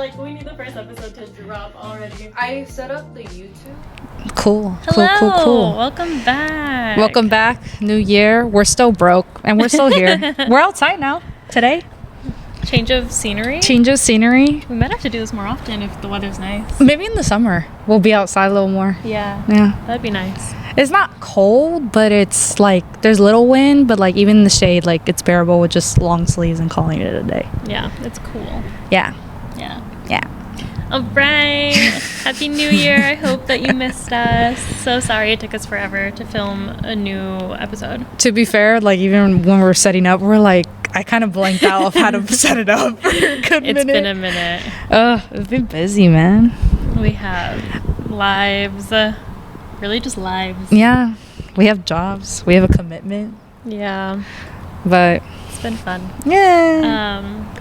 like, we need the first episode to drop already. I set up the YouTube. Cool. Hello. Cool. Welcome back. Welcome back. New year. We're still broke and we're still here. We're outside now today. Change of scenery. Change of scenery. We might have to do this more often if the weather's nice. Maybe in the summer we'll be outside a little more. Yeah. Yeah. That'd be nice. It's not cold, but it's like there's little wind, but like even in the shade, like it's bearable with just long sleeves and calling it a day. Yeah, it's cool. Yeah. Yeah. Yeah. All right. Happy New Year. I hope that you missed us. So sorry it took us forever to film a new episode. To be fair, like even when we're setting up, we're like, I kind of blanked out of how to set it up for a good minute. It's been a minute. It's been busy, man. We have lives. Really just lives. Yeah. We have jobs. We have a commitment. Yeah. But It's been fun. yeah.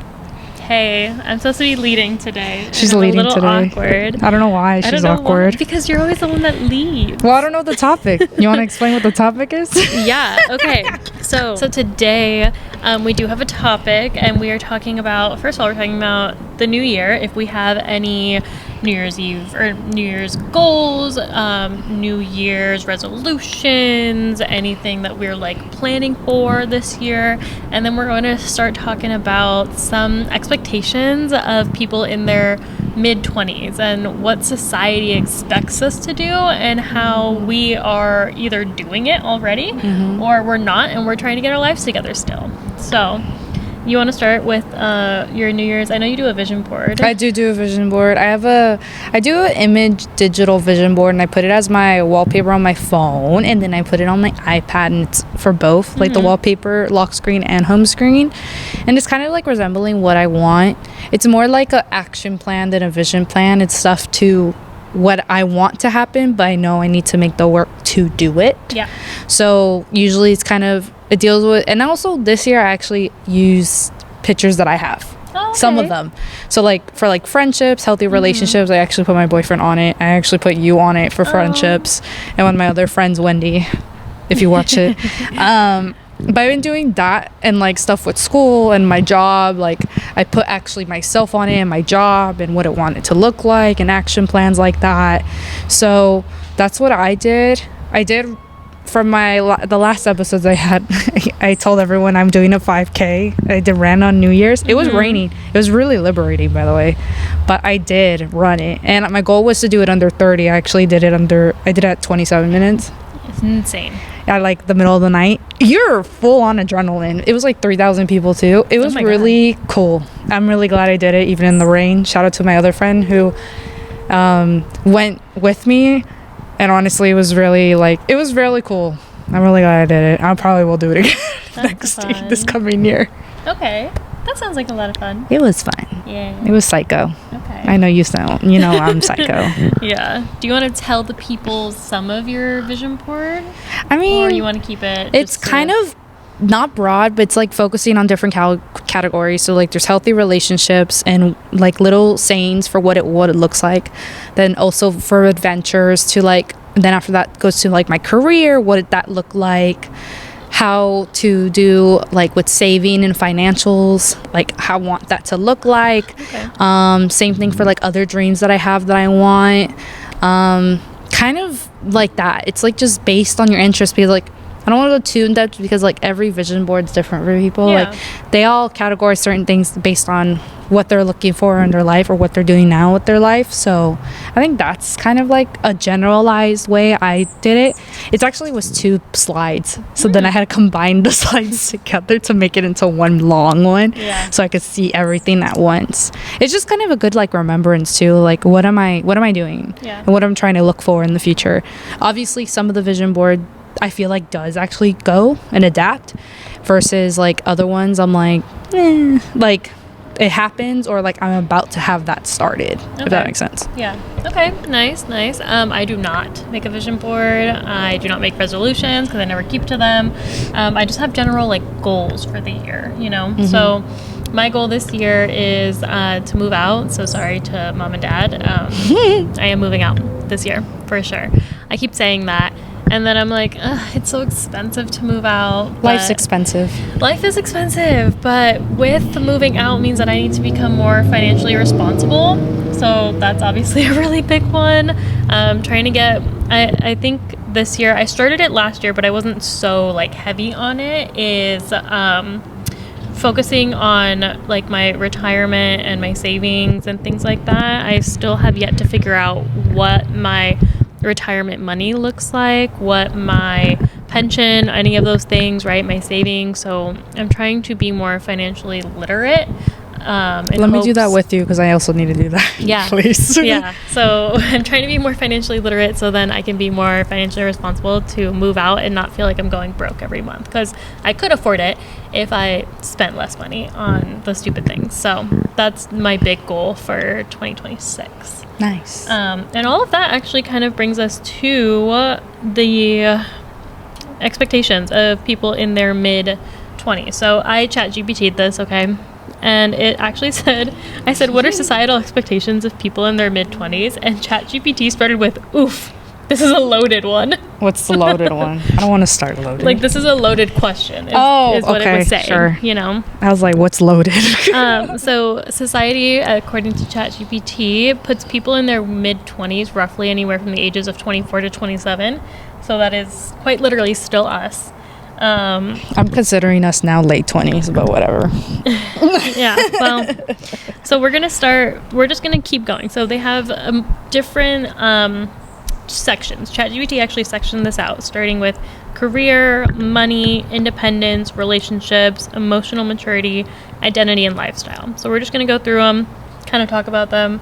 Hey, I'm supposed to be leading today. She's I'm leading a little today. awkward. I don't know why I don't she's know awkward. why, because you're always the one that leads. Well, I don't know the topic. You want to explain what the topic is? Yeah, okay. So today we do have a topic, and we are talking about, first of all, we're talking about the new year, if we have any New Year's Eve or New Year's goals, New Year's resolutions, anything that we're like planning for this year. And then we're going to start talking about some expectations of people in their mid-20s and what society expects us to do and how we are either doing it already or we're not, and we're trying to get our lives together still. So you want to start with your New Year's? I know you do a vision board. I do a vision board. I do an image digital vision board, and I put it as my wallpaper on my phone, and then I put it on my iPad, and it's for both, like the wallpaper, lock screen, and home screen. And it's kind of like resembling what I want. It's more like an action plan than a vision plan. It's stuff to what I want to happen, but I know I need to make the work to do it. Yeah. So usually it's kind of, it deals with, and also this year I actually use pictures that I have. Oh, okay. Some of them. So like for like friendships, healthy relationships, I actually put my boyfriend on it. I actually put you on it for friendships. And one of my other friends, Wendy, if you watch it. But I've been doing that and like stuff with school and my job. Like I put actually myself on it and my job and what it wanted to look like and action plans like that. So that's what I did. From the last episodes I had, I told everyone I'm doing a 5K. I ran on New Year's. It was raining. It was really liberating, by the way. But I did run it. And my goal was to do it under 30. I actually did it at 27 minutes. It's insane. At like the middle of the night. You're full on adrenaline. It was like 3,000 people too. It was really cool. I'm really glad I did it even in the rain. Shout out to my other friend who went with me. And honestly, it was really cool. I'm really glad I did it. I probably will do it again this coming year. Okay. That sounds like a lot of fun. It was fun. Yeah. It was psycho. Okay. I know you sound, I'm psycho. Yeah. Do you want to tell the people some of your vision board? I mean, or you want to keep it? It's kind of not broad, but it's like focusing on different categories. So like there's healthy relationships and like little sayings for what it looks like. Then also for adventures to like, and then after that goes to like my career. What did that look like? How to do like with saving and financials, like how I want that to look like. Okay. Same thing for like other dreams that I have that I want. Kind of like that. It's like just based on your interest, because like I don't want to go too in depth because like every vision board is different for people. Yeah. Like they all categorize certain things based on what they're looking for in their life or what they're doing now with their life. So I think that's kind of like a generalized way I did it. It actually was 2 slides. So then I had to combine the slides together to make it into one long one. Yeah. So I could see everything at once. It's just kind of a good like remembrance too. Like what am I doing? Yeah. And what I'm trying to look for in the future. Obviously some of the vision board I feel like does actually go and adapt versus like other ones I'm like like it happens or like I'm about to have that started. Okay. If that makes sense. Yeah. Okay. Nice. I do not make a vision board. I do not make resolutions because I never keep to them. I just have general like goals for the year, So my goal this year is to move out. So sorry to mom and dad. I am moving out this year for sure. I keep saying that. And then I'm like, ugh, it's so expensive to move out. Life's but expensive. Life is expensive, but with moving out means that I need to become more financially responsible. So that's obviously a really big one. Trying to get, I think this year, I started it last year, but I wasn't so like heavy on it, is focusing on like my retirement and my savings and things like that. I still have yet to figure out what my retirement money looks like, what my pension, any of those things, right? My savings. So I'm trying to be more financially literate. Let me do that with you, because I also need to do that. Yeah. Please. Yeah. So I'm trying to be more financially literate so then I can be more financially responsible to move out and not feel like I'm going broke every month, because I could afford it if I spent less money on the stupid things. So that's my big goal for 2026. Nice. And all of that actually kind of brings us to the expectations of people in their mid 20s. So I ChatGPT'd this, okay? And it actually said, I said, what are societal expectations of people in their mid 20s? And ChatGPT started with, oof, this is a loaded one. What's the loaded one? I don't want to start loaded. Like, this is a loaded question, is what it was saying, sure. You know? I was like, what's loaded? So society, according to ChatGPT, puts people in their mid 20s roughly anywhere from the ages of 24 to 27. So that is quite literally still us. I'm considering us now late 20s, but whatever. Yeah, well, so we're just gonna keep going. So they have different sections. ChatGPT actually sectioned this out, starting with career, money, independence, relationships, emotional maturity, identity, and lifestyle. So we're just gonna go through them, kind of talk about them.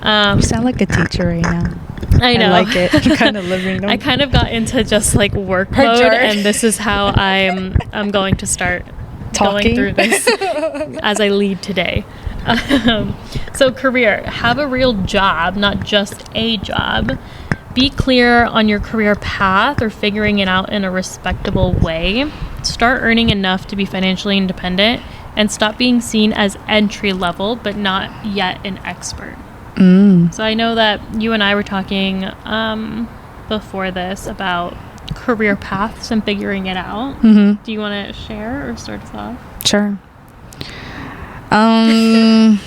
You sound like a teacher right now. I know. I like it. You're kind of living them. I kind of got into just like work mode, and this is how I'm going to start talking going through this as I lead today. So career, have a real job, not just a job. Be clear on your career path or figuring it out in a respectable way. Start earning enough to be financially independent, and stop being seen as entry level but not yet an expert. So I know that you and I were talking before this about career paths and figuring it out. Mm-hmm. Do you want to share or start us off? Sure. Damn,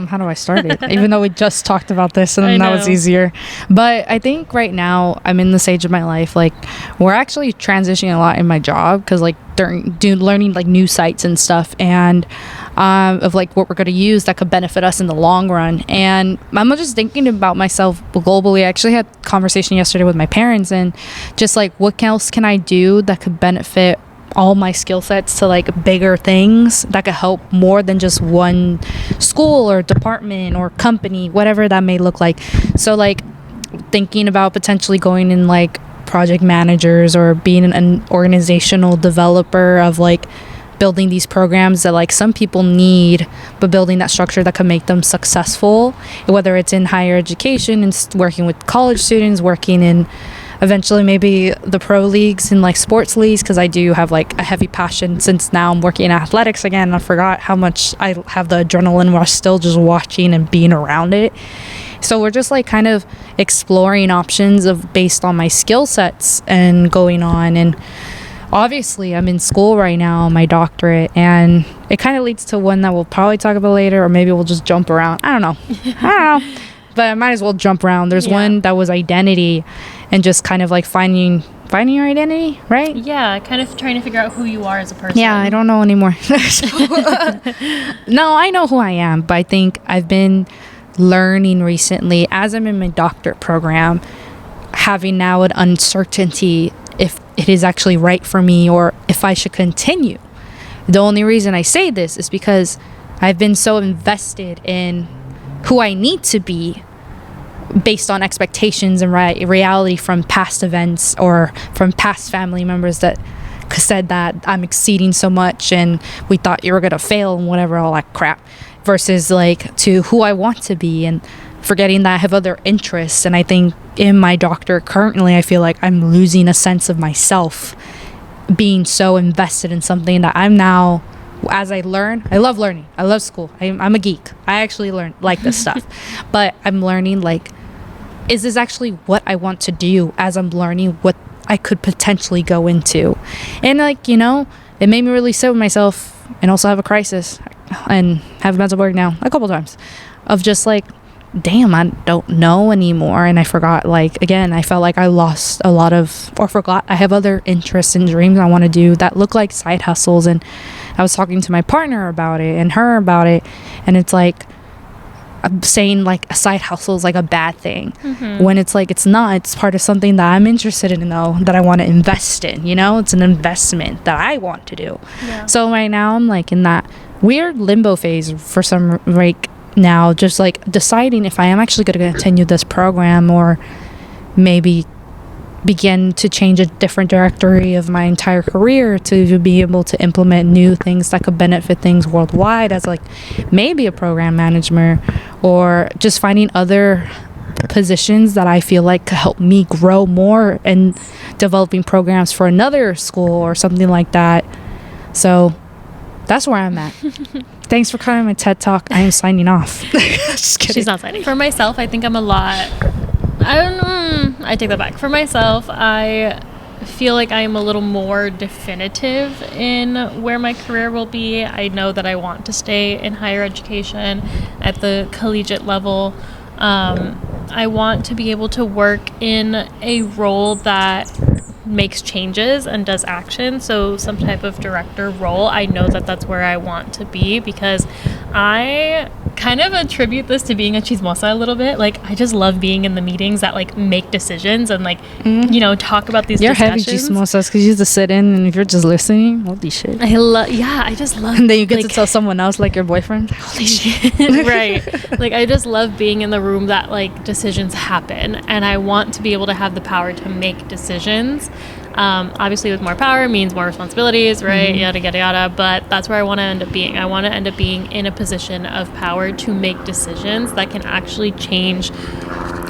how do I start it? Even though we just talked about this, and then that was easier. But I think right now I'm in the stage of my life, like, we're actually transitioning a lot in my job, because like learning like new sites and stuff, and of like what we're going to use that could benefit us in the long run. And I'm just thinking about myself globally. I actually had a conversation yesterday with my parents, and just like, what else can I do that could benefit all my skill sets to like bigger things that could help more than just one school or department or company, whatever that may look like. So like thinking about potentially going in like project managers, or being an organizational developer of like building these programs that like some people need, but building that structure that could make them successful, whether it's in higher education and working with college students, working in eventually maybe the pro leagues and like sports leagues, because I do have like a heavy passion, since now I'm working in athletics again. I forgot how much I have the adrenaline rush still just watching and being around it. So we're just like kind of exploring options of based on my skill sets and going on. And obviously I'm in school right now, my doctorate, and it kind of leads to one that we'll probably talk about later, or maybe we'll just jump around. I don't know. But I might as well jump around. There's one that was identity, and just kind of like finding your identity, right? Yeah, kind of trying to figure out who you are as a person. Yeah, I don't know anymore. No, I know who I am, but I think I've been learning recently, as I'm in my doctorate program, having now an uncertainty if it is actually right for me or if I should continue. The only reason I say this is because I've been so invested in who I need to be based on expectations and reality from past events or from past family members that said that I'm exceeding so much and we thought you were going to fail and whatever, all that crap, versus like to who I want to be, and forgetting that I have other interests. And I think in my doctorate currently, I feel like I'm losing a sense of myself, being so invested in something that I'm now, as I learn, I love learning. I love school. I'm a geek. I actually like this stuff. But I'm learning, like, is this actually what I want to do as I'm learning what I could potentially go into. And like, you know, it made me really sit with myself and also have a crisis and have mental break now a couple times of just like, damn, I don't know anymore. And I forgot, like, again, I felt like I lost a lot of, or forgot I have other interests and dreams I want to do that look like side hustles. And I was talking to my partner about it and her about it, and it's like, I'm saying like a side hustle is like a bad thing, when it's like, it's not. It's part of something that I'm interested in, though, that I want to invest in, you know. It's an investment that I want to do. So right now I'm like in that weird limbo phase for some, like, now, just like deciding if I am actually going to continue this program or maybe begin to change a different directory of my entire career to be able to implement new things that could benefit things worldwide, as like maybe a program manager, or just finding other positions that I feel like could help me grow more and developing programs for another school or something like that. So that's where I'm at. Thanks for coming to my TED Talk. I am signing off. Just kidding. She's not signing. For myself, I think I'm a lot. I take that back. For myself, I feel like I am a little more definitive in where my career will be. I know that I want to stay in higher education at the collegiate level. I want to be able to work in a role that makes changes and does action, so some type of director role. I know that that's where I want to be, because I kind of attribute this to being a chismosa a little bit. Like, I just love being in the meetings that like make decisions and like you know, talk about these discussions. You're heavy chismosas because you just sit in, and if you're just listening, holy shit. I just love, and then you get to tell someone else, like your boyfriend, holy shit. Right. Like, I just love being in the room that like decisions happen, and I want to be able to have the power to make decisions. Obviously with more power means more responsibilities, right? Yada, yada, yada. But that's where I want to end up being. I want to end up being in a position of power to make decisions that can actually change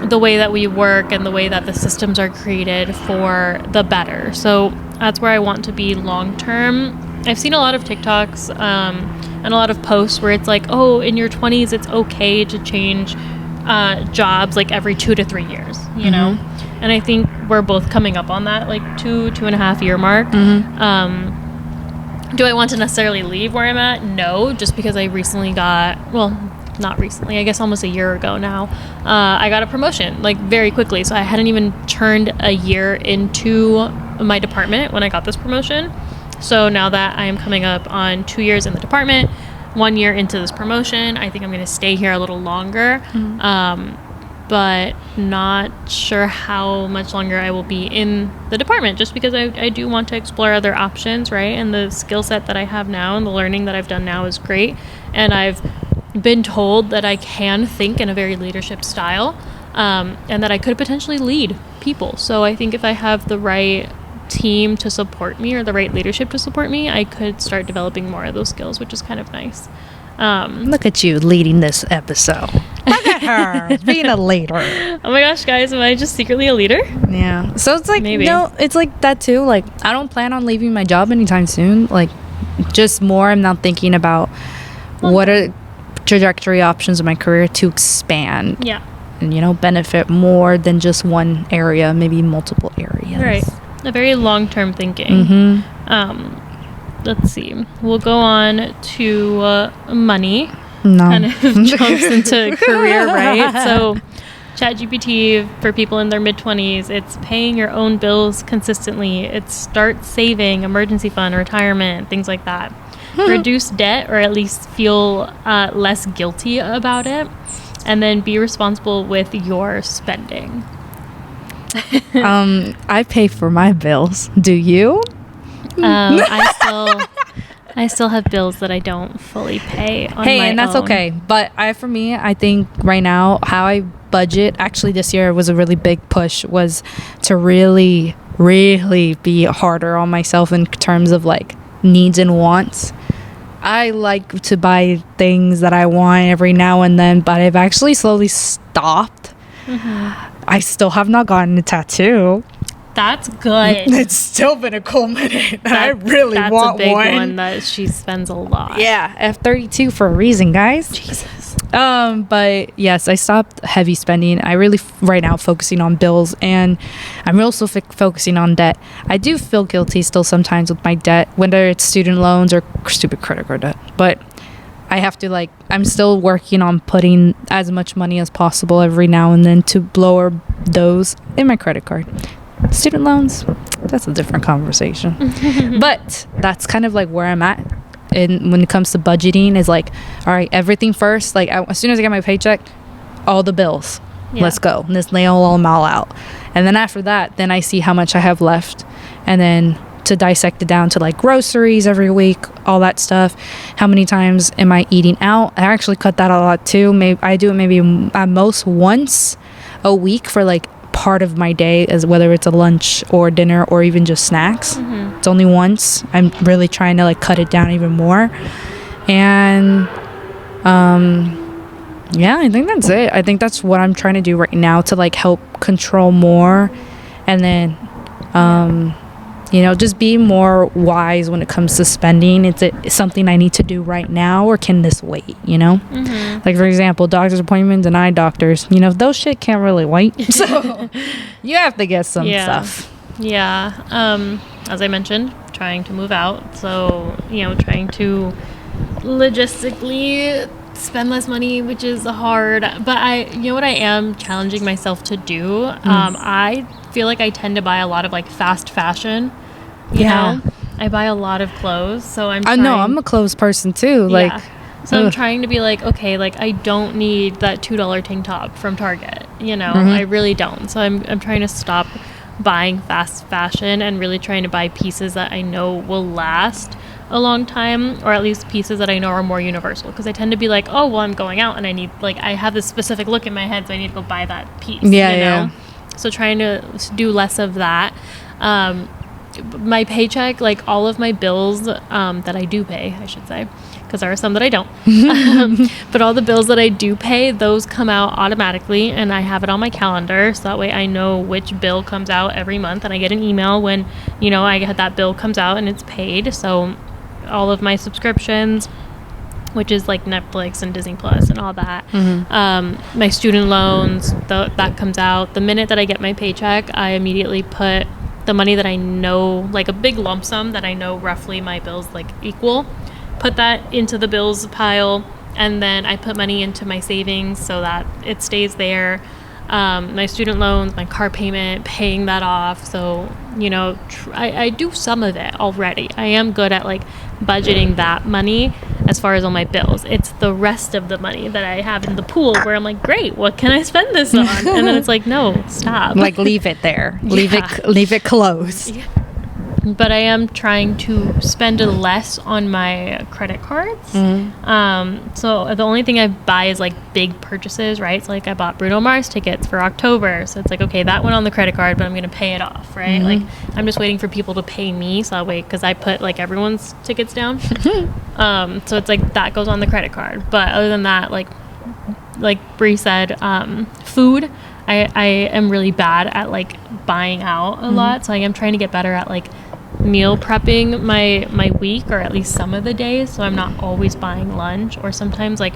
the way that we work and the way that the systems are created for the better. So that's where I want to be long term. I've seen a lot of TikToks and a lot of posts where it's like, oh, in your 20s, it's okay to change jobs like every 2 to 3 years, you know? And I think we're both coming up on that, like 2.5 year mark. Do I want to necessarily leave where I'm at? No, just because I recently got, well, not recently, I guess almost a year ago now, I got a promotion, like very quickly. So I hadn't even turned a year into my department when I got this promotion. So now that I am coming up on 2 years in the department, 1 year into this promotion, I think I'm going to stay here a little longer. But not sure how much longer I will be in the department, just because I do want to explore other options, right? And the skill set that I have now and the learning that I've done now is great. And I've been told that I can think in a very leadership style, and that I could potentially lead people. So I think if I have the right team to support me or the right leadership to support me, I could start developing more of those skills, which is kind of nice. Look at you leading this episode. Look at her being a leader. Oh my gosh, guys, am I just secretly a leader? Yeah. So it's like, maybe. No, it's like that too. Like, I don't plan on leaving my job anytime soon. Like, just more, I'm now thinking about what are trajectory options in my career to expand. Yeah. And, you know, benefit more than just one area, maybe multiple areas. Right. A very long-term thinking. Let's see. We'll go on to money. No. Kind of jumps into career, right? So ChatGPT, for people in their mid-20s, it's paying your own bills consistently. It's start saving, emergency fund, retirement, things like that. Reduce debt, or at least feel less guilty about it. And then be responsible with your spending. I pay for my bills. Do you? I still have bills that I don't fully pay on my and that's own. okay. But for me, I think right now how I budget, actually this year was a really big push, was to really, really be harder on myself in terms of like needs and wants. I like to buy things that I want every now and then, but I've actually slowly stopped. I still have not gotten a tattoo. That's good. It's still been a cool minute. I really want one. That's a big one that she spends a lot. Yeah, F32 for a reason, guys. Jesus. But yes, I stopped heavy spending. I really right now focusing on bills, and I'm also focusing on debt. I do feel guilty still sometimes with my debt, whether it's student loans or stupid credit card debt. But I have to I'm still working on putting as much money as possible every now and then to lower those in my credit card. Student loans, that's a different conversation. But that's kind of where I'm at. And when it comes to budgeting, is all right, everything first. As soon as I get my paycheck, all the bills. Yeah. Let's go. Let's nail them all out. And then after that, then I see how much I have left. And then to dissect it down to groceries every week, all that stuff. How many times am I eating out? I actually cut that a lot too. I do it maybe at most once a week for part of my day, as whether it's a lunch or dinner or even just snacks. It's only once. I'm really trying to cut it down even more. And yeah, I think that's it. I think that's what I'm trying to do right now to help control more, and then just be more wise when it comes to spending. It's something I need to do right now, or can this wait, for example, doctor's appointments and eye doctors, those shit can't really wait. So you have to get some stuff. As I mentioned, trying to move out, so trying to logistically spend less money, which is hard, but what I am challenging myself to do, I feel like I tend to buy a lot of fast fashion. You know? I buy a lot of clothes, so I'm I'm a clothes person too. So I'm trying to be okay, I don't need that $2 tank top from Target. I really don't. So I'm trying to stop buying fast fashion and really trying to buy pieces that I know will last a long time, or at least pieces that I know are more universal, because I tend to be oh, well, I'm going out and I need I have this specific look in my head, so I need to go buy that piece. So trying to do less of that. My paycheck, all of my bills that I do pay, I should say, because there are some that I don't, but all the bills that I do pay, those come out automatically, and I have it on my calendar, so that way I know which bill comes out every month, and I get an email when I get that bill comes out and it's paid. So all of my subscriptions, which is Netflix and Disney Plus and all that, my student loans, that comes out the minute that I get my paycheck. I immediately put the money that I know, a big lump sum that I know roughly my bills equal, put that into the bills pile, and then I put money into my savings so that it stays there. My student loans, my car payment, paying that off. So I do some of it already. I am good at budgeting that money as far as all my bills. It's the rest of the money that I have in the pool where I'm great, what can I spend this on? And then it's no, stop. Leave it there. Leave it close. Yeah. But I am trying to spend less on my credit cards. So the only thing I buy is big purchases, right? So I bought Bruno Mars tickets for October. So it's okay, that went on the credit card, but I'm going to pay it off, right? I'm just waiting for people to pay me. So that way, because I put everyone's tickets down. So it's that goes on the credit card. But other than that, like Bree said, food, I am really bad at buying out a lot. So I am trying to get better at meal prepping my week, or at least some of the days, so I'm not always buying lunch. Or sometimes I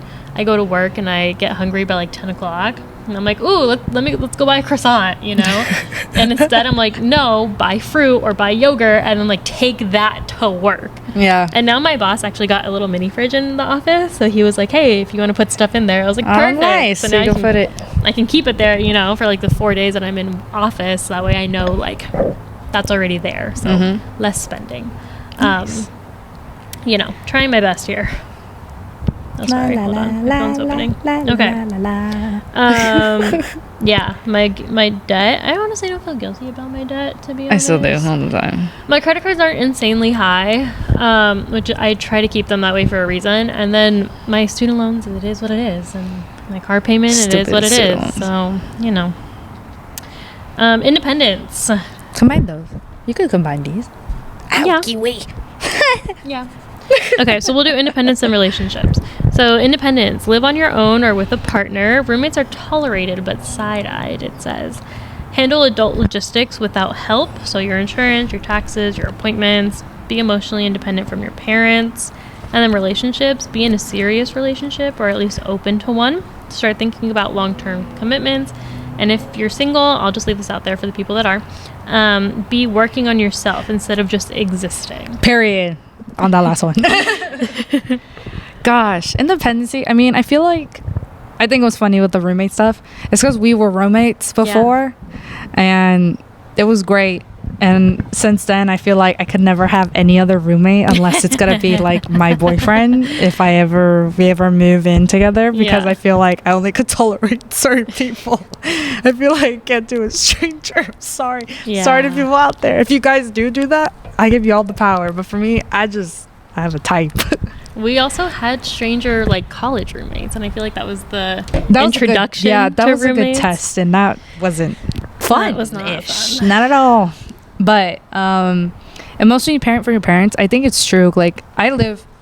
go to work and I get hungry by 10 o'clock and I'm ooh, let's go buy a croissant, and instead I'm no, buy fruit or buy yogurt, and then take that to work. And now my boss actually got a little mini fridge in the office, so he was hey, if you want to put stuff in there. I was perfect. Oh, nice. So now put it. I can keep it there, for the 4 days that I'm in office. That way I know that's already there, so less spending. Nice. Trying my best here. Oh, sorry, hold on. My phone's opening. Okay. Yeah, my debt. I honestly don't feel guilty about my debt, to be honest. I still do all the time. My credit cards aren't insanely high, which I try to keep them that way for a reason. And then my student loans, it is what it is, and my car payment, it is what it is. So independence. Combine those. You could combine these. Yeah. Kiwi. Yeah. Okay, so we'll do independence and relationships. So independence, live on your own or with a partner. Roommates are tolerated but side-eyed, it says. Handle adult logistics without help. So your insurance, your taxes, your appointments. Be emotionally independent from your parents. And then relationships, be in a serious relationship or at least open to one. Start thinking about long-term commitments. And if you're single, I'll just leave this out there for the people that are. Be working on yourself instead of just existing. Period. On that last one. Gosh, independency. I mean, I think what's funny with the roommate stuff is because we were roommates before, and it was great. And since then, I feel like I could never have any other roommate unless it's gonna be like my boyfriend if we ever move in together, because I feel like I only could tolerate certain people. I feel like I can't do a stranger. I'm sorry. Sorry to people out there. If you guys do that, I give you all the power. But for me, I have a type. We also had stranger like college roommates, and I feel like that was the introduction. That was roommates. A good test, and that wasn't fun. That was not fun. Not at all. But emotionally parent for your parents, I think it's true. Like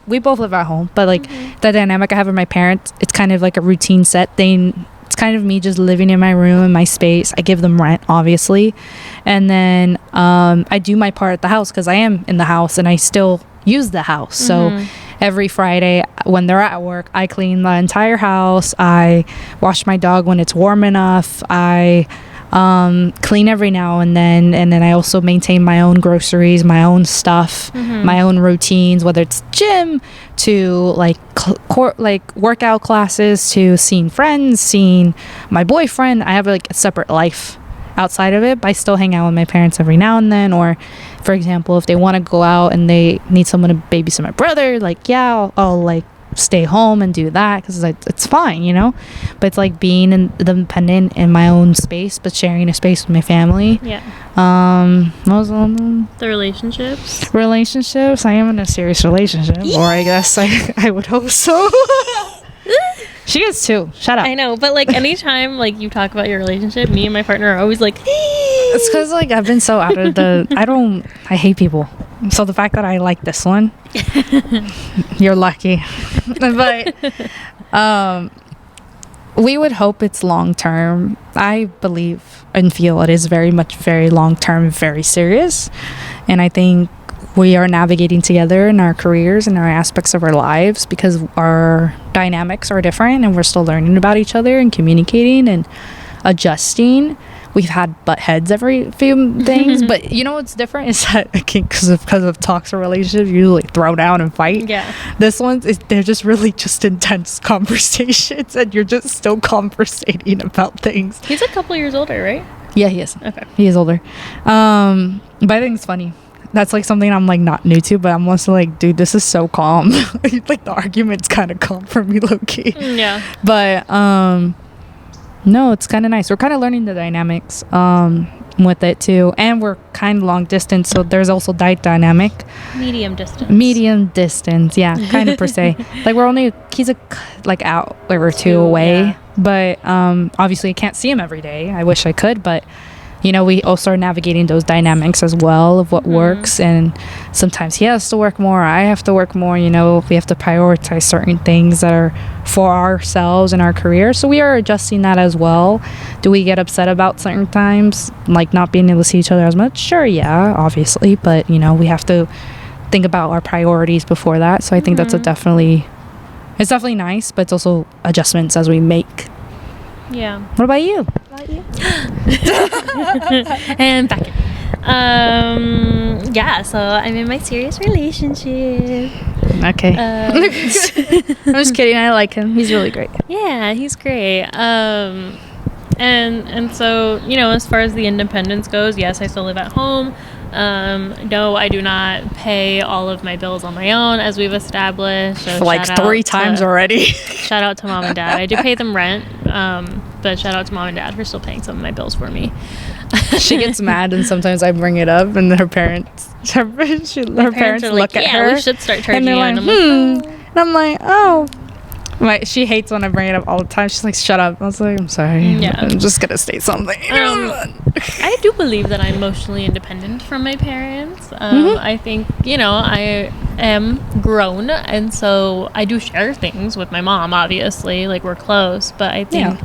we both live at home, but like the dynamic I have with my parents, it's kind of like a routine set thing. It's kind of me just living in my room, in my space. I give them rent, obviously, and then I do my part at the house because I am in the house and I still use the house. So every Friday when they're at work, I clean the entire house. I wash my dog when it's warm enough. I clean every now and then I also maintain my own groceries, my own stuff, my own routines, whether it's gym to like workout classes to seeing friends, seeing my boyfriend. I have like a separate life outside of it, but I still hang out with my parents every now and then. Or for example, if they want to go out and they need someone to babysit my brother, like I'll like stay home and do that because it's fine, you know. But it's like being independent in my own space but sharing a space with my family. What was the relationships I am in a serious relationship, or I guess I would hope so. She is too. Shut up. I know, but like anytime like you talk about your relationship, me and my partner are always like it's because like I've been so out of I hate people. So the fact that I like this one, you're lucky. But we would hope it's long term. I believe and feel it is very long term, very serious. And I think we are navigating together in our careers and our aspects of our lives because our dynamics are different and we're still learning about each other and communicating and adjusting. We've had butt heads every few things, but you know what's different is that because of toxic relationships, you usually throw down and fight. Yeah. This one's they're just really just intense conversations, and you're just still conversating about things. He's a couple years older, right? Yeah, he is. Okay. He is older. But I think it's funny. That's like something I'm like not new to, but I'm also like, dude, this is so calm. Like the argument's kind of calm for me, low key. Yeah. But no, it's kind of nice. We're kind of learning the dynamics with it too, and we're kind of long distance, so there's also that dynamic. Medium distance, yeah, kind of per se. Like he's a like out or two away, but obviously I can't see him every day. I wish I could, but you know, we also are navigating those dynamics as well of what works, and sometimes he has to work more, I have to work more, you know, we have to prioritize certain things that are for ourselves and our career, so we are adjusting that as well. Do we get upset about certain times, like not being able to see each other as much? Sure, yeah, obviously, but you know, we have to think about our priorities before that, so I think that's definitely nice, but it's also adjustments as we make. Yeah. What about you? And back in. Yeah, so I'm in my serious relationship. Okay. I'm just kidding. I like him. He's really great. Yeah, he's great. And so, you know, as far as the independence goes, yes, I still live at home. No, I do not pay all of my bills on my own, as we've established. So like 3 times already. Shout out to mom and dad. I do pay them rent, but shout out to mom and dad for still paying some of my bills for me. She gets mad, and sometimes I bring it up, and her parents parents look at her. We should start charging you. And they're like, and I'm like, oh. She hates when I bring it up all the time. She's like, shut up. I was like, I'm sorry. Yeah. I'm just going to state something. I do believe that I'm emotionally independent from my parents. I think, you know, I am grown, and so I do share things with my mom, obviously. Like, we're close. But I think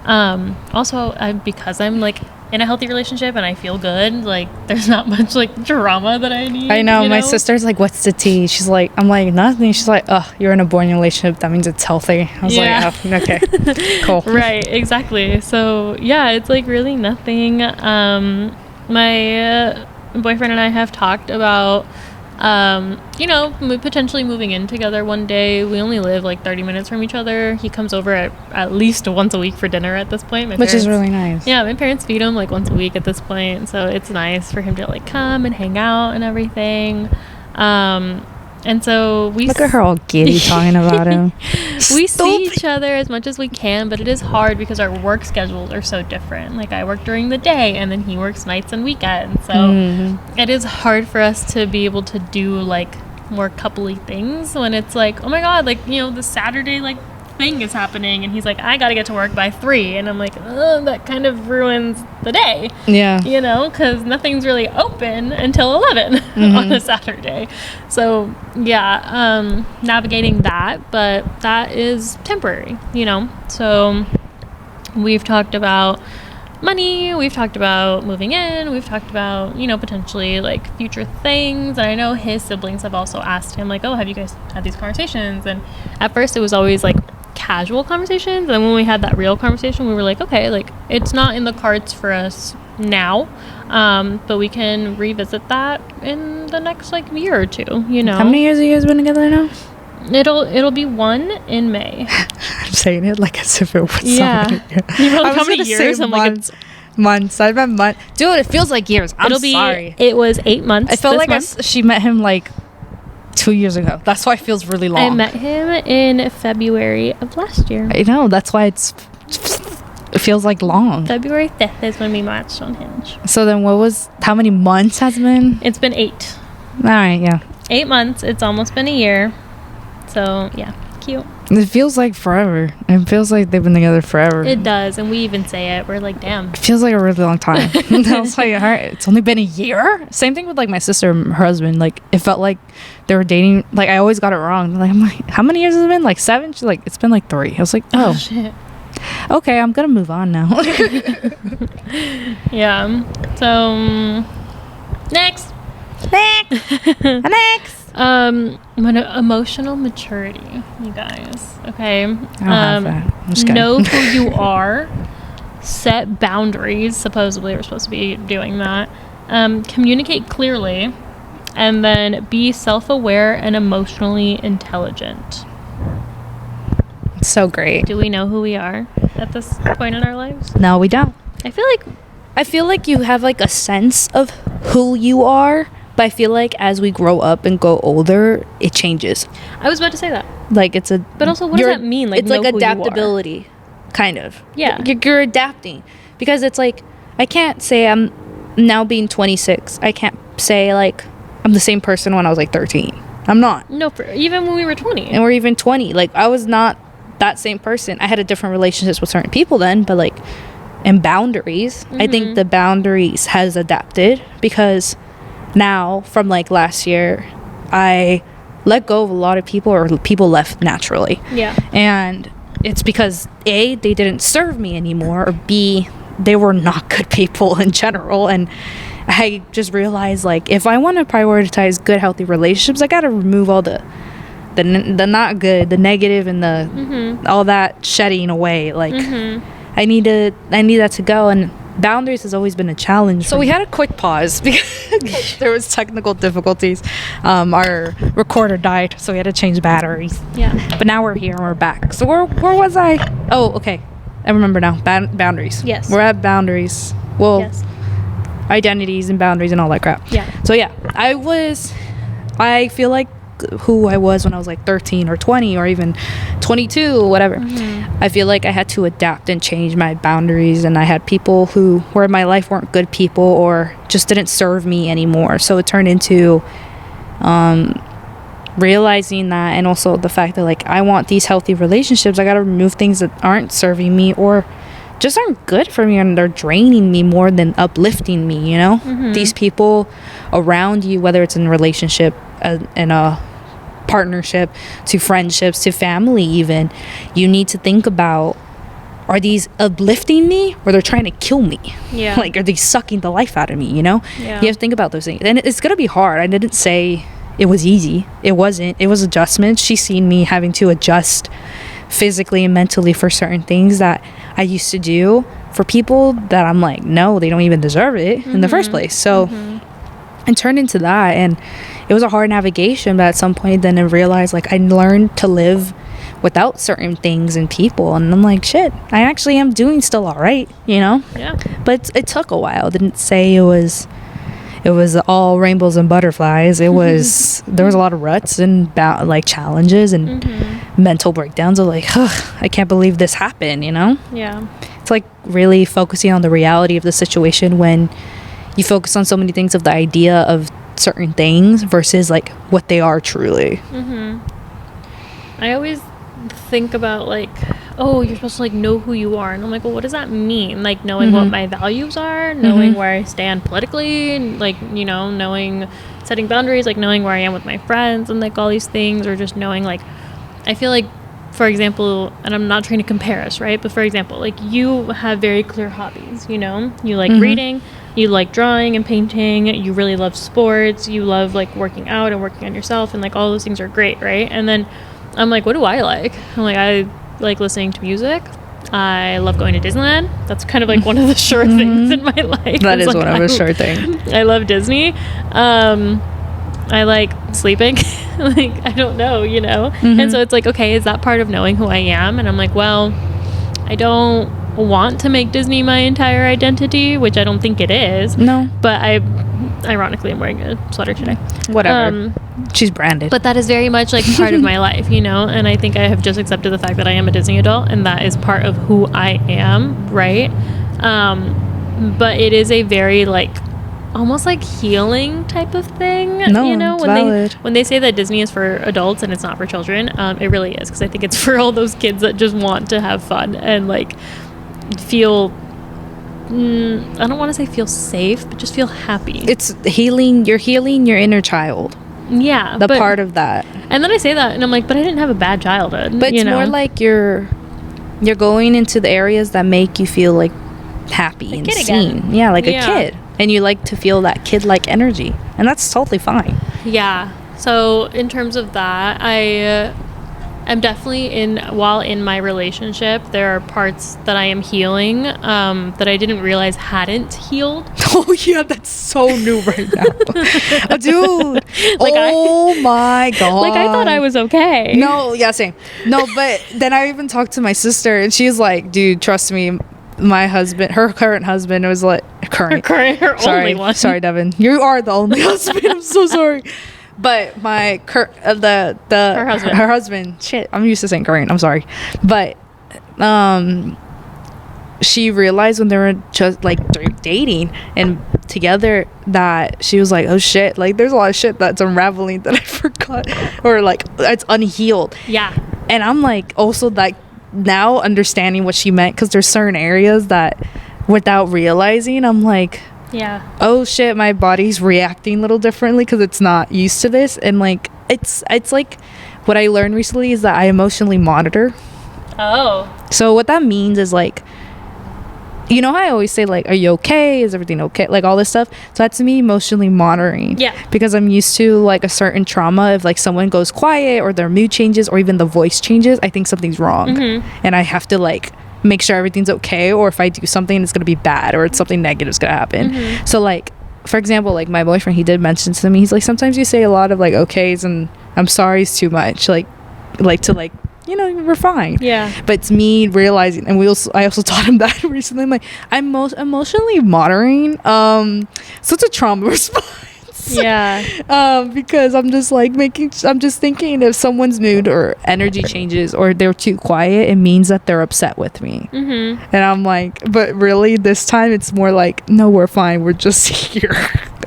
also because I'm, like, in a healthy relationship and I feel good, like there's not much like drama that I need. I know. My sister's like, what's the tea? She's like, I'm like, nothing. She's like, oh, you're in a boring relationship. That means it's healthy. I was like, oh, okay, cool. Right, exactly. So yeah, it's like really nothing. My boyfriend and I have talked about potentially moving in together one day. We only live like 30 minutes from each other. He comes over at least once a week for dinner at this point. Which is really nice. Yeah, my parents feed him like once a week at this point, so it's nice for him to like come and hang out and everything. And so we look at her all giddy talking about him. We see each other as much as we can, but it is hard because our work schedules are so different. Like I work during the day and then he works nights and weekends. So it is hard for us to be able to do like more coupley things when it's like, oh my God, like, the Saturday like thing is happening and he's like, I gotta get to work by 3, and I'm like, that kind of ruins the day. Yeah, because nothing's really open until 11 on a Saturday. So yeah, navigating that, but that is temporary. So we've talked about money, we've talked about moving in, we've talked about potentially like future things, and I know his siblings have also asked him like, oh, have you guys had these conversations? And at first it was always like casual conversations, and when we had that real conversation we were like, okay, like it's not in the cards for us now, but we can revisit that in the next like year or two. How many years have you guys been together now? It'll be 1 in May. I'm saying it like as if it was yeah. How many years? I'm months. Like months. I've been months. Dude, it feels like years. Sorry. It was 8 months. I felt like she met him like 2 years ago. That's why it feels really long. I met him in February of last year. I know. That's why it feels like long. February 5th is when we matched on Hinge. So then how many months has it been? It's been 8. All right, yeah. 8 months. It's almost been a year. So, yeah. Cute. It feels like forever. It feels like they've been together forever. It does. And we even say it. We're like, damn. It feels like a really long time. I was like, all right, it's only been a year? Same thing with like my sister and her husband. Like, it felt like they were dating. Like, I always got it wrong. Like, I'm like, how many years has it been? Like 7? She's like, it's been like 3. I was like, oh shit. Okay, I'm going to move on now. Yeah. So, next. Emotional maturity, you guys. Okay. I don't have that. I'm just know who you are. Set boundaries. Supposedly, we're supposed to be doing that. Communicate clearly, and then be self-aware and emotionally intelligent. So great. Do we know who we are at this point in our lives? No, we don't. I feel like you have like a sense of who you are. But I feel like as we grow up and go older, it changes. I was about to say that. Like it's a. But also, what does that mean? Like, it's like adaptability, kind of. Yeah. You're adapting because it's like I can't say I'm now being 26. I can't say like I'm the same person when I was like 13. I'm not. No, even when we were 20. And we're even 20. Like I was not that same person. I had a different relationships with certain people then, but like, and boundaries. I think the boundaries has adapted because. Now, from like last year, I let go of a lot of people, or people left naturally. Yeah. And it's because A, they didn't serve me anymore, or B, they were not good people in general. And I just realized like if I want to prioritize good, healthy relationships, I got to remove all the not good, the negative, and the all that shedding away. Like I need that to go. And boundaries has always been a challenge. So we had a quick pause because there was technical difficulties. Our recorder died, so we had to change batteries. Yeah. But now we're here and we're back. So where was I? Oh, okay. I remember now. Boundaries. Yes. We're at boundaries. Well, yes. Identities and boundaries and all that crap. Yeah. So yeah, I feel like who I was when I was like 13 or 20 or even 22 or whatever. I feel like I had to adapt and change my boundaries, and I had people who were in my life weren't good people or just didn't serve me anymore. So it turned into realizing that, and also the fact that like I want these healthy relationships, I got to remove things that aren't serving me or just aren't good for me, and they're draining me more than uplifting me, These people around you, whether it's in a relationship, in a partnership, to friendships, to family even, you need to think about, are these uplifting me or they're trying to kill me? Yeah. Like, are they sucking the life out of me, you know? Yeah. You have to think about those things. And it's going to be hard. I didn't say it was easy. It wasn't. It was adjustments. She's seen me having to adjust physically and mentally for certain things that I used to do for people that I'm like, no, they don't even deserve it in the first place. So it turned into that, and it was a hard navigation, but at some point then I realized, like, I learned to live without certain things and people, and I'm like, shit, I actually am doing still all right, you know? Yeah. But it took a while. Didn't say it was all rainbows and butterflies. It was there was a lot of ruts and like challenges and mental breakdowns of like, I can't believe this happened, you know? Yeah. It's like really focusing on the reality of the situation when you focus on so many things of the idea of certain things versus like what they are truly. I always think about like, oh, you're supposed to like know who you are, and I'm like, well, what does that mean? Like knowing what my values are, knowing where I stand politically, and like, you know, knowing, setting boundaries, like knowing where I am with my friends and like all these things, or just knowing like, I feel like, for example, and I'm not trying to compare us, right? But for example, like you have very clear hobbies, you know, you like reading, you like drawing and painting, you really love sports, you love like working out and working on yourself, and like all those things are great, right? And then I'm like, what do I like? I'm like, I like listening to music. I love going to Disneyland. That's kind of like one of the sure things in my life. That is like, one of the sure things. I love Disney. I like sleeping. Like, I don't know, you know? And so it's like, okay, is that part of knowing who I am? And I'm like, well, I don't want to make Disney my entire identity, which I don't think it is. No. But ironically, I'm wearing a sweater today. Whatever. She's branded. But that is very much like part of my life, you know? And I think I have just accepted the fact that I am a Disney adult, and that is part of who I am, right? But it is a very like almost like healing type of thing. No, you know, it's valid. when they say that Disney is for adults and it's not for children, it really is, because I think it's for all those kids that just want to have fun and like feel I don't want to say feel safe, but just feel happy. It's healing. You're healing your inner child. Yeah, The part of that. And then I say that, and I'm like, but I didn't have a bad childhood. But it's more like you're going into the areas that make you feel like happy and seen. Again. Yeah, like a kid. And you like to feel that kid-like energy. And that's totally fine. Yeah. So in terms of that, I am definitely while in my relationship, there are parts that I am healing that I didn't realize hadn't healed. Oh yeah, that's so new right now. Dude. Like my God. Like I thought I was okay. No, yeah, same. No, but then I even talked to my sister and she's like, dude, trust me, my husband, her current husband was like, her only one. Sorry, Devin. You are the only husband. I'm so sorry. But her husband, shit, I'm used to saying current, I'm sorry. But she realized when they were just like dating and together that she was like, oh shit, like there's a lot of shit that's unraveling that I forgot, or like it's unhealed. Yeah. And I'm like also like now understanding what she meant, because there's certain areas that without realizing I'm like, yeah, oh shit, my body's reacting a little differently because it's not used to this. And like it's like what I learned recently is that I emotionally monitor. Oh. So what that means is like, you know how I always say like, are you okay, is everything okay, like all this stuff. So that's me emotionally monitoring. Yeah. Because I'm used to like a certain trauma. If like someone goes quiet or their mood changes or even the voice changes, I think something's wrong. And I have to like make sure everything's okay, or if I do something it's gonna be bad or it's something negative's gonna happen. So like for example, like my boyfriend, he did mention to me, he's like, sometimes you say a lot of like okays and I'm sorry's too much, like to like, you know, we're fine. Yeah. But it's me realizing, and I also taught him that recently. I'm like, I'm most emotionally monitoring such a trauma response. Yeah. Because I'm just like I'm just thinking if someone's mood or energy changes or they're too quiet, it means that they're upset with me. And I'm like, but really this time it's more like, no, we're fine, we're just here.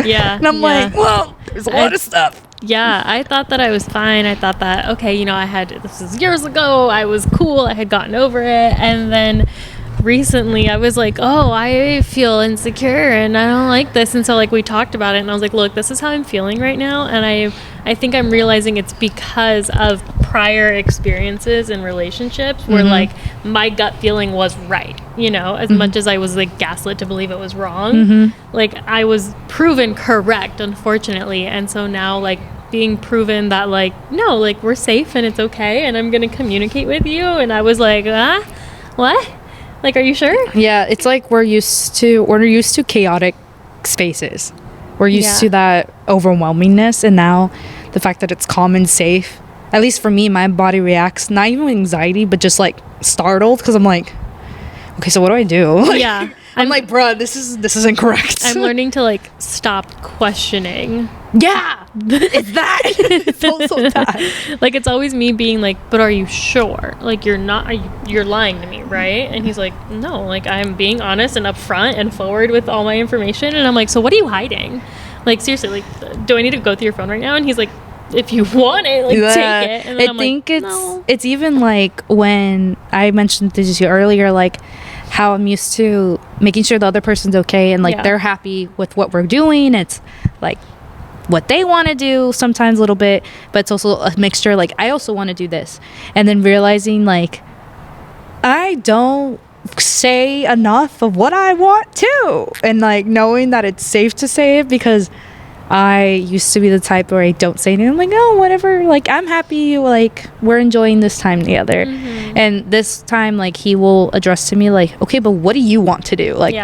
Yeah. And I'm like, well, there's a lot of stuff. Yeah, I thought that I was fine. I thought that, okay, you know, this was years ago, I was cool, I had gotten over it, and then recently I was like, oh, I feel insecure and I don't like this. And so like we talked about it and I was like, look, this is how I'm feeling right now, and I think I'm realizing it's because of prior experiences in relationships where like my gut feeling was right, you know, as much as I was like gaslit to believe it was wrong, like I was proven correct, unfortunately. And so now like being proven that like, no, like we're safe and it's okay and I'm gonna communicate with you, and I was like, what? Like, are you sure? Yeah, it's like we're used to chaotic spaces. We're used to that overwhelmingness, and now the fact that it's calm and safe, at least for me, my body reacts not even with anxiety but just like startled, because I'm like, okay, so what do I do? Yeah. I'm like, bruh, this is incorrect. I'm learning to like stop questioning. Yeah, it's that. It's also that. Like, it's always me being like, but are you sure? Like, you're lying to me, right? And he's like, no, like I'm being honest and upfront and forward with all my information. And I'm like, so what are you hiding? Like, seriously, like, do I need to go through your phone right now? And he's like, if you want it, like, take it. And then I'm like, no. It's even like when I mentioned this to you earlier, like how I'm used to making sure the other person's okay and like they're happy with what we're doing. It's like what they want to do sometimes a little bit, but it's also a mixture. Like, I also want to do this, and then realizing like I don't say enough of what I want to, and like knowing that it's safe to say it, because I used to be the type where I don't say anything. I'm like, no, whatever, like I'm happy, like we're enjoying this time together. And this time like he will address to me like, okay, but what do you want to do? Like,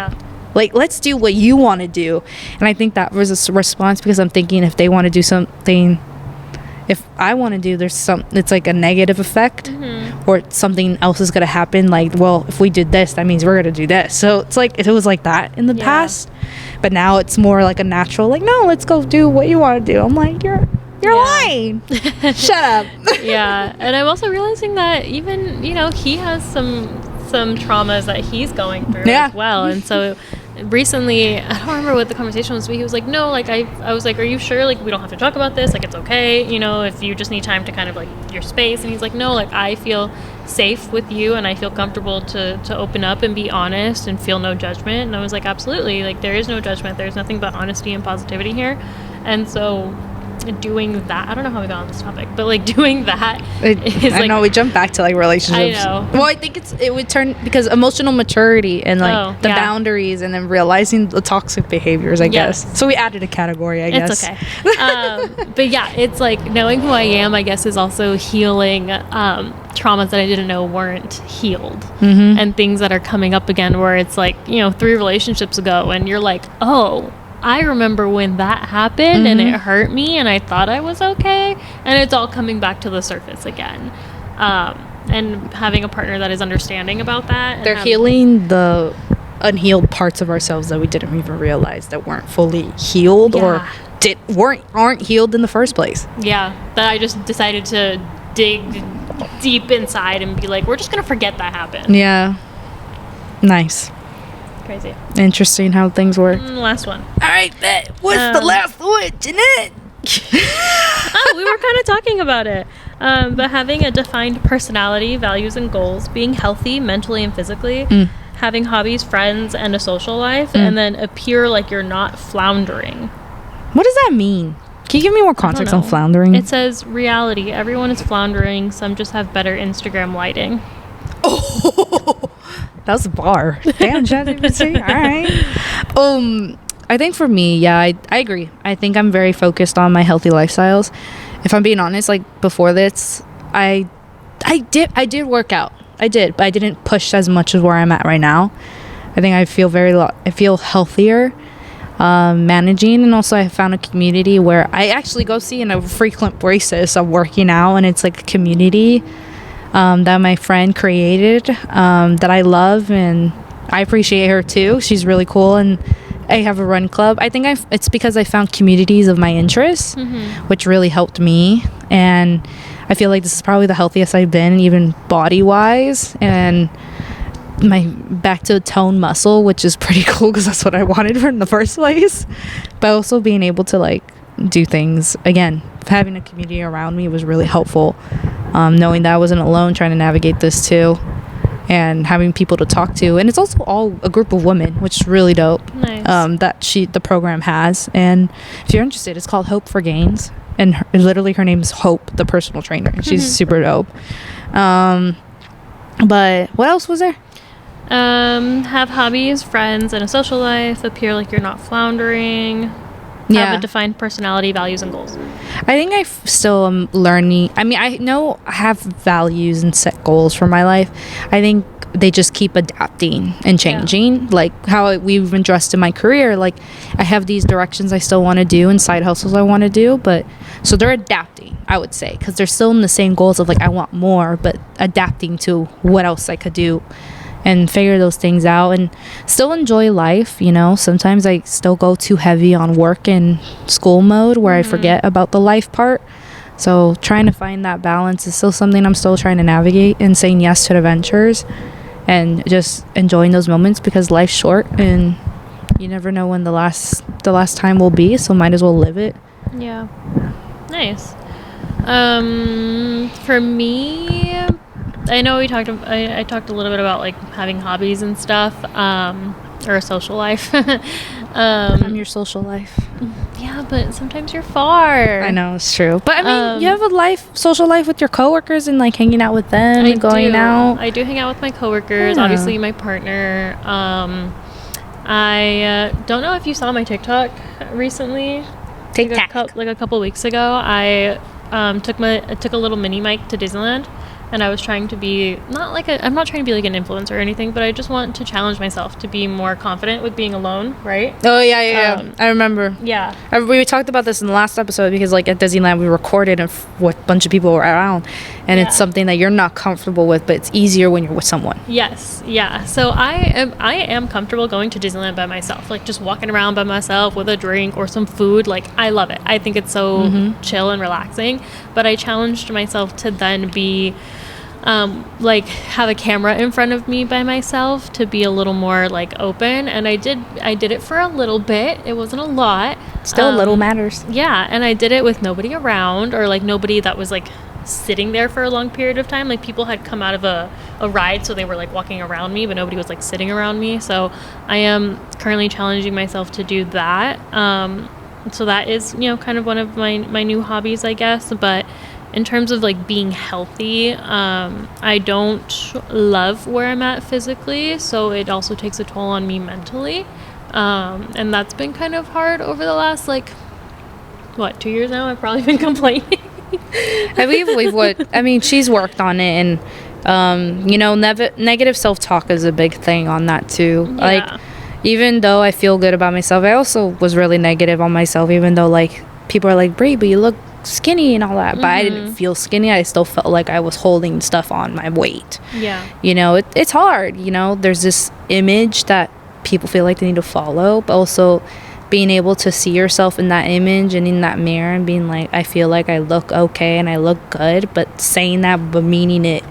like, let's do what you want to do. And I think that was a response, because I'm thinking if they want to do something, if I want to do, it's like a negative effect, or something else is going to happen. Like, well, if we did this, that means we're going to do this. So it's like, it was like that in the past, but now it's more like a natural, like, no, let's go do what you want to do. I'm like, you're lying. Shut up. Yeah. And I'm also realizing that even, you know, he has some traumas that he's going through as well. And so recently, I don't remember what the conversation was, but he was like, no, like I was like, are you sure, like we don't have to talk about this, like it's okay, you know, if you just need time to kind of like your space. And he's like, no, like I feel safe with you and I feel comfortable to open up and be honest and feel no judgment. And I was like, absolutely, like there is no judgment, there's nothing but honesty and positivity here. And so doing that, I don't know how we got on this topic, but like doing that is I know we jumped back to like relationships. I know. Well, I think it would turn, because emotional maturity and like the boundaries, and then realizing the toxic behaviors, I guess. So we added a category, I guess. It's okay. But yeah, it's like knowing who I am, I guess, is also healing traumas that I didn't know weren't healed, and things that are coming up again where it's like, you know, 3 relationships ago and you're like, oh, I remember when that happened and it hurt me and I thought I was okay, and it's all coming back to the surface again. And having a partner that is understanding about that. They're healing the unhealed parts of ourselves that we didn't even realize that weren't fully healed or aren't healed in the first place. Yeah, that I just decided to dig deep inside and be like, we're just going to forget that happened. Yeah. Nice. Crazy. Interesting how things work. Last one. All right, bet. What's the last one, Jeanette? We were kind of talking about it. But having a defined personality, values, and goals, being healthy mentally and physically, having hobbies, friends, and a social life, and then appear like you're not floundering. What does that mean? Can you give me more context on floundering? It says reality. Everyone is floundering. Some just have better Instagram lighting. Oh, that was a bar. Damn, ChatGPT. All right. I think for me, I agree. I think I'm very focused on my healthy lifestyles. If I'm being honest, like before this, I did work out. I did, but I didn't push as much as where I'm at right now. I think I feel healthier, managing, and also I found a community where I actually go see on a frequent basis of working out, and it's like a community that my friend created that I love, and I appreciate her too. She's really cool, and I have a run club. I think it's because I found communities of my interests, which really helped me, and I feel like this is probably the healthiest I've been, even body wise, and my back to tone muscle, which is pretty cool because that's what I wanted in the first place. But also being able to like do things again, having a community around me was really helpful, knowing that I wasn't alone trying to navigate this too, and having people to talk to. And it's also all a group of women, which is really dope. Nice. That the program has. And if you're interested, it's called Hope for Gains, and literally her name's Hope, the personal trainer, and she's super dope. But what else was there? Have hobbies, friends, and a social life. Appear like you're not floundering. Have a defined personality, values, and goals. I think I still am learning. I mean, I know I have values and set goals for my life. I think they just keep adapting and changing. Like how we've been dressed in my career. Like I have these directions I still want to do and side hustles I want to do. But so they're adapting, I would say, because they're still in the same goals of like I want more, but adapting to what else I could do and figure those things out and still enjoy life. You know, sometimes I still go too heavy on work and school mode where I forget about the life part. So trying to find that balance is still something I'm still trying to navigate, and saying yes to adventures and just enjoying those moments, because life's short and you never know when the last time will be, so might as well live it. Yeah. Nice. For me, I know I talked a little bit about like having hobbies and stuff, or a social life. I'm your social life. Yeah, but sometimes you're far. I know, it's true. But I mean, you have a social life with your coworkers and like hanging out with them and going out. I do hang out with my coworkers, obviously my partner. I don't know if you saw my TikTok recently. TikTok. Like a couple weeks ago, I took a little mini mic to Disneyland, and I was trying to be I'm not trying to be like an influencer or anything, but I just want to challenge myself to be more confident with being alone, right? Oh yeah. I remember. Yeah. We talked about this in the last episode, because like at Disneyland we recorded with a bunch of people around, and it's something that you're not comfortable with, but it's easier when you're with someone. Yes. Yeah. So I am comfortable going to Disneyland by myself, like just walking around by myself with a drink or some food. Like I love it. I think it's so chill and relaxing. But I challenged myself to then be like have a camera in front of me by myself, to be a little more like open, and I did it for a little bit. It wasn't a lot. Still little matters. Yeah, and I did it with nobody around, or like nobody that was like sitting there for a long period of time. Like people had come out of a ride, so they were like walking around me, but nobody was like sitting around me. So I am currently challenging myself to do that. So that is, kind of one of my new hobbies, I guess. But in terms of like being healthy, I don't love where I'm at physically, so it also takes a toll on me mentally, and that's been kind of hard over the last 2 years now. I've probably been complaining. She's worked on it, and negative self-talk is a big thing on that too. Yeah. Like even though I feel good about myself, I also was really negative on myself, even though like people are like, Brie, but you look skinny and all that, but I didn't feel skinny. I still felt like I was holding stuff on my weight. Yeah. It's hard. There's this image that people feel like they need to follow, but also being able to see yourself in that image and in that mirror and being like, I feel like I look okay and I look good, but saying that but meaning it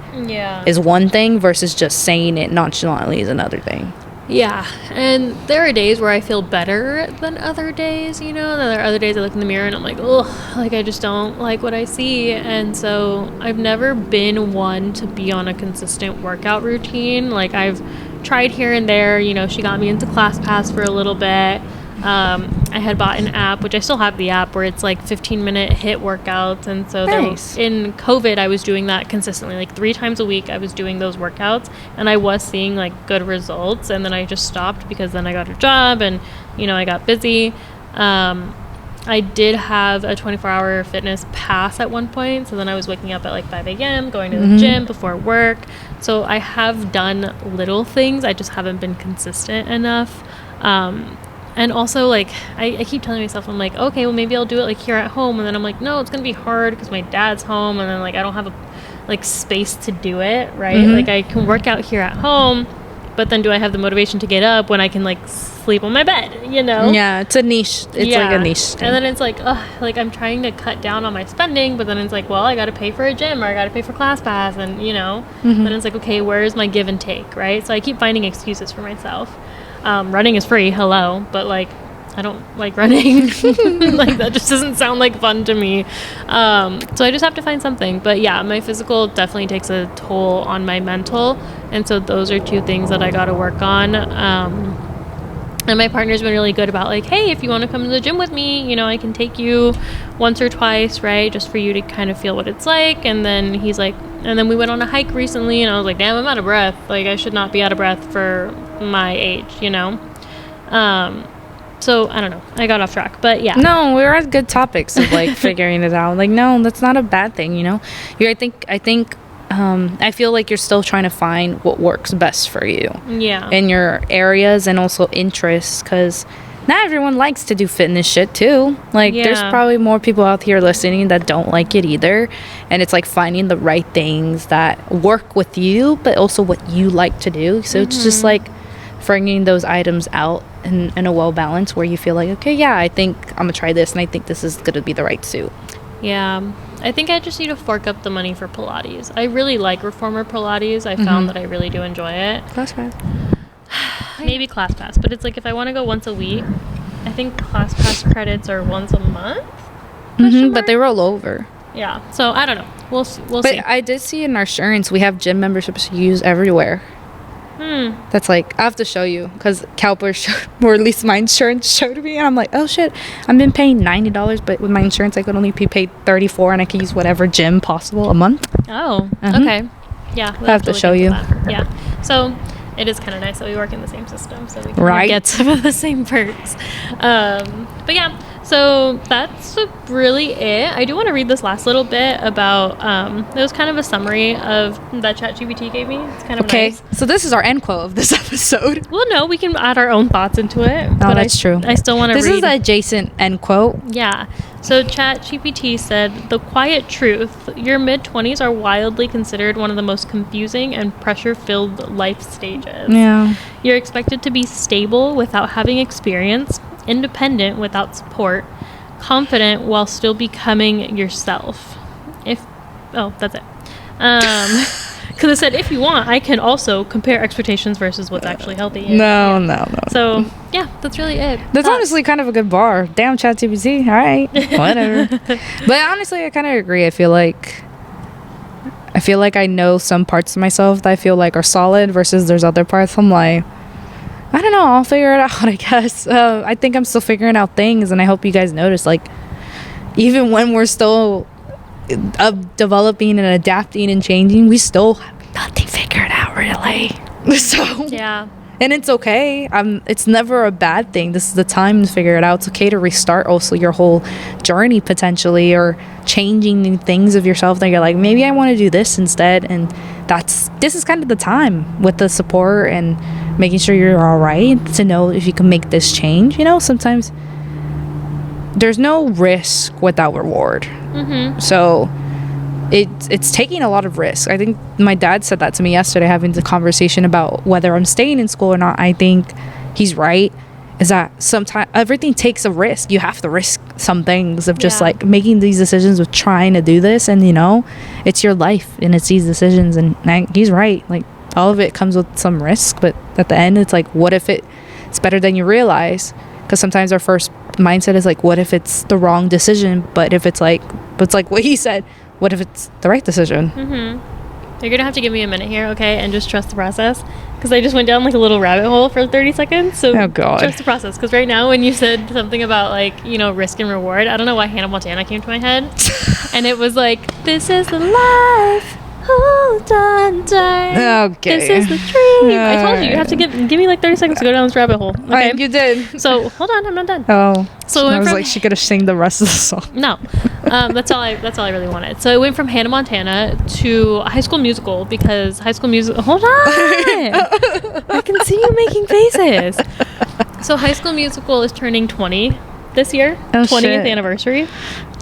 is one thing versus just saying it nonchalantly is another thing. Yeah, and there are days where I feel better than other days, and there are other days I look in the mirror and I'm like, oh, like I just don't like what I see. And so I've never been one to be on a consistent workout routine. Like I've tried here and there, she got me into ClassPass for a little bit. I had bought an app, which I still have the app, where it's like 15-minute HIIT workouts. And so nice. In COVID, I was doing that consistently, like 3 times a week. I was doing those workouts, and I was seeing like good results. And then I just stopped because then I got a job and, I got busy. I did have a 24-hour fitness pass at one point. So then I was waking up at like 5 a.m., going to the gym before work. So I have done little things. I just haven't been consistent enough. And also, like, I keep telling myself, I'm like, okay, well, maybe I'll do it, like, here at home. And then I'm like, no, it's going to be hard because my dad's home. And then, like, I don't have, space to do it, right? Like, I can work out here at home. But then do I have the motivation to get up when I can, like, sleep on my bed, Yeah, it's a niche. It's like a niche thing. And then it's like, I'm trying to cut down on my spending. But then it's like, well, I got to pay for a gym or I got to pay for ClassPass. And, then it's like, okay, where's my give and take, right? So I keep finding excuses for myself. Running is free, hello, but like I don't like running. Like that just doesn't sound like fun to me. So I just have to find something. But yeah, my physical definitely takes a toll on my mental, and so those are 2 things that I got to work on. And my partner's been really good about like, hey, if you want to come to the gym with me, you know, I can take you once or twice, right? Just for you to kind of feel what it's like. And then he's like, and then we went on a hike recently and I was like, damn, I'm out of breath. Like, I should not be out of breath for my age, you know? So I don't know. I got off track, but yeah. No, we're at good topics of like figuring it out. Like, no, that's not a bad thing, you know? I feel like you're still trying to find what works best for you. Yeah. In your areas and also interests, because not everyone likes to do fitness shit too. Like, there's probably more people out here listening that don't like it either. And it's like finding the right things that work with you, but also what you like to do. So it's just like figuring those items out in a well balance where you feel like, okay, yeah, I think I'm gonna try this and I think this is gonna be the right suit. Yeah. I think I just need to fork up the money for Pilates. I really like reformer Pilates. I found that I really do enjoy it. Class pass. Maybe class pass, but it's like if I want to go once a week, I think class pass credits are once a month. But they roll over. Yeah. So I don't know. We'll see. But I did see in our insurance we have gym memberships to use everywhere. That's like, I have to show you because Calper showed, or at least my insurance showed me, and I'm like, oh shit, I've been paying $90, but with my insurance I could only be paid $34 and I could use whatever gym possible a month. Oh, okay. Yeah, we'll have to show you. Yeah. So it is kind of nice that we work in the same system, so we can get some of the same perks. But yeah, so that's really it. I do want to read this last little bit about, it was kind of a summary of that ChatGPT gave me. It's kind of nice. So this is our end quote of this episode. Well, no, we can add our own thoughts into it. Oh, but that's true. I still want to read. This is the adjacent end quote. Yeah. So ChatGPT said, the quiet truth, your mid-20s are wildly considered one of the most confusing and pressure-filled life stages. Yeah. You're expected to be stable without having experience, independent without support, confident while still becoming yourself. That's it. Because it said, if you want, I can also compare expectations versus what's actually healthy. No. So, yeah, that's really it. That's honestly kind of a good bar. Damn, ChatGPT. All right. Whatever. But honestly, I kind of agree. I feel like I know some parts of myself that I feel like are solid versus there's other parts I'm like, I don't know. I'll figure it out, I guess. I think I'm still figuring out things, and I hope you guys notice, like, even when we're still developing and adapting and changing, we still have nothing figured out, really. So yeah. And it's okay. It's never a bad thing. This is the time to figure it out. It's okay to restart also your whole journey potentially, or changing new things of yourself that you're like, maybe I want to do this instead. And this is kind of the time with the support and making sure you're all right to know if you can make this change. You know, sometimes there's no risk without reward. So it's taking a lot of risk. I think my dad said that to me yesterday, having the conversation about whether I'm staying in school or not. I think he's right, is that sometimes everything takes a risk. You have to risk some things of just like making these decisions with trying to do this, and you know, it's your life and it's these decisions. And he's right, like all of it comes with some risk, but at the end it's like, what if it's better than you realize? Because sometimes our first mindset is like, what if it's the wrong decision? But it's like what he said, what if it's the right decision? You're gonna have to give me a minute here, okay, and just trust the process, because I just went down like a little rabbit hole for 30 seconds. So oh god, trust the process. Because right now, when you said something about like, you know, risk and reward, I don't know why Hannah Montana came to my head, and it was like, this is the life. Hold on tight. Okay. This is the dream. I told you have to give me like 30 seconds to go down this rabbit hole. Okay, you did. So hold on, I'm not done. Oh, so I was like, she could have sang the rest of the song. No, that's all I really wanted. So it went from Hannah Montana to High School Musical, because High School Musical. Hold on, I can see you making faces. So High School Musical is turning 20 this year. 20th anniversary.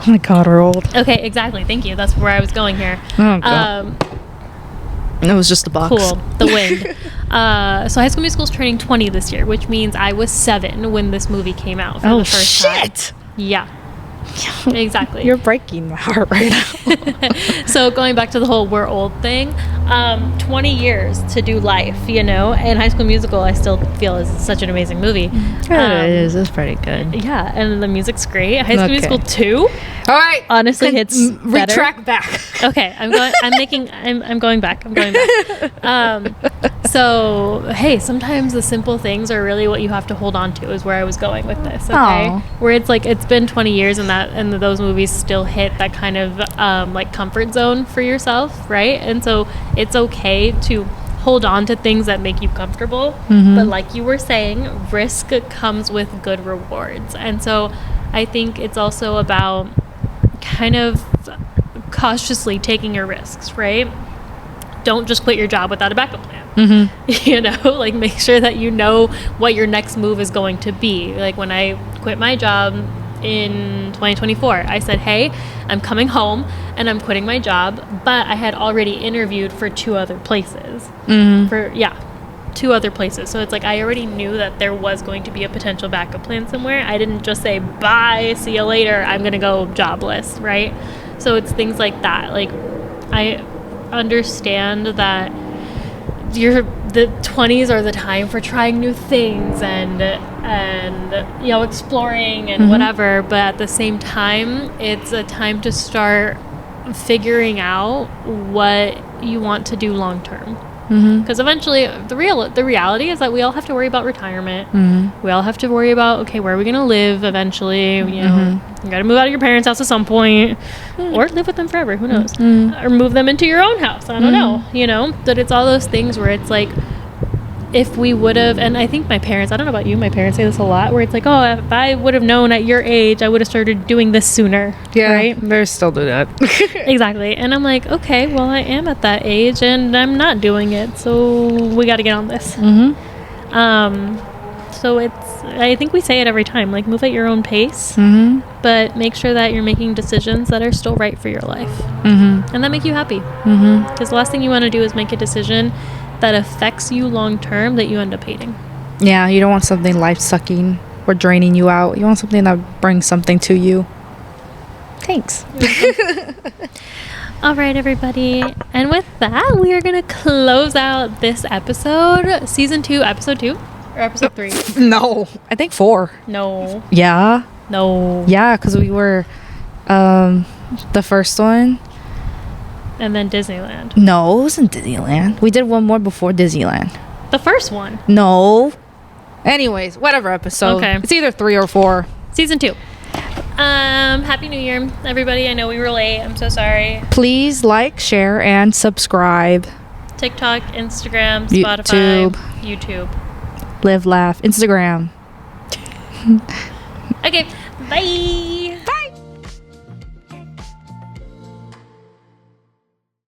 Oh my god, we're old. Okay, exactly. Thank you. That's where I was going here. Oh god. It was just a box. Cool. The wind. So High School Musical is turning 20 this year, which means I was 7 when this movie came out for the first time. Yeah. Exactly. You're breaking my heart right now. So going back to the whole we're old thing, 20 years to do life, you know. And High School Musical, I still feel is such an amazing movie. It is. It's pretty good. Yeah, and the music's great. High School Okay. Musical 2. All right. Honestly, it's better. retract back. Okay, I'm going back. So hey, sometimes the simple things are really what you have to hold on to, is where I was going with this. Okay, Aw. where it's like it's been 20 years and those movies still hit that kind of like comfort zone for yourself, right? And so it's okay to hold on to things that make you comfortable, but like you were saying, risk comes with good rewards. And so I think it's also about kind of cautiously taking your risks, right? Don't just quit your job without a backup plan. You know, like make sure that you know what your next move is going to be. Like when I quit my job in 2024, I said, hey, I'm coming home and I'm quitting my job, but I had already interviewed for 2 other places. Two other places. So it's like I already knew that there was going to be a potential backup plan somewhere. I didn't just say, bye, see you later, I'm gonna go jobless, right? So it's things like that. Like I understand that the 20s are the time for trying new things and you know, exploring and whatever, but at the same time it's a time to start figuring out what you want to do long term. Because eventually the reality is that we all have to worry about retirement. We all have to worry about, okay, where are we going to live eventually? You know, you got to move out of your parents' house at some point, or live with them forever, who knows, or move them into your own house, I don't know, you know. But it's all those things where it's like, if we would have, and I think my parents, I don't know about you, my parents say this a lot, where it's like, oh, if I would have known at your age, I would have started doing this sooner. Yeah, right? they still do that. Exactly. And I'm like, okay, well, I am at that age and I'm not doing it, so we got to get on this. So I think we say it every time, like, move at your own pace, but make sure that you're making decisions that are still right for your life and that make you happy. Because the last thing you want to do is make a decision that affects you long term that you end up hating. Yeah, you don't want something life-sucking or draining you out. You want something that brings something to you. Thanks. All right, everybody. And with that, we are going to close out this episode. Season 2, episode 2? Or episode 3? No, I think 4. No. Yeah. No. Yeah, because we were the first one. And then Disneyland. No, it wasn't Disneyland. We did one more before Disneyland. The first one. No. Anyways, whatever episode. Okay. It's either 3 or 4. Season 2. Happy New Year, everybody. I know we were late. I'm so sorry. Please like, share, and subscribe. TikTok, Instagram, Spotify, YouTube. Live, laugh, Instagram. Okay, bye.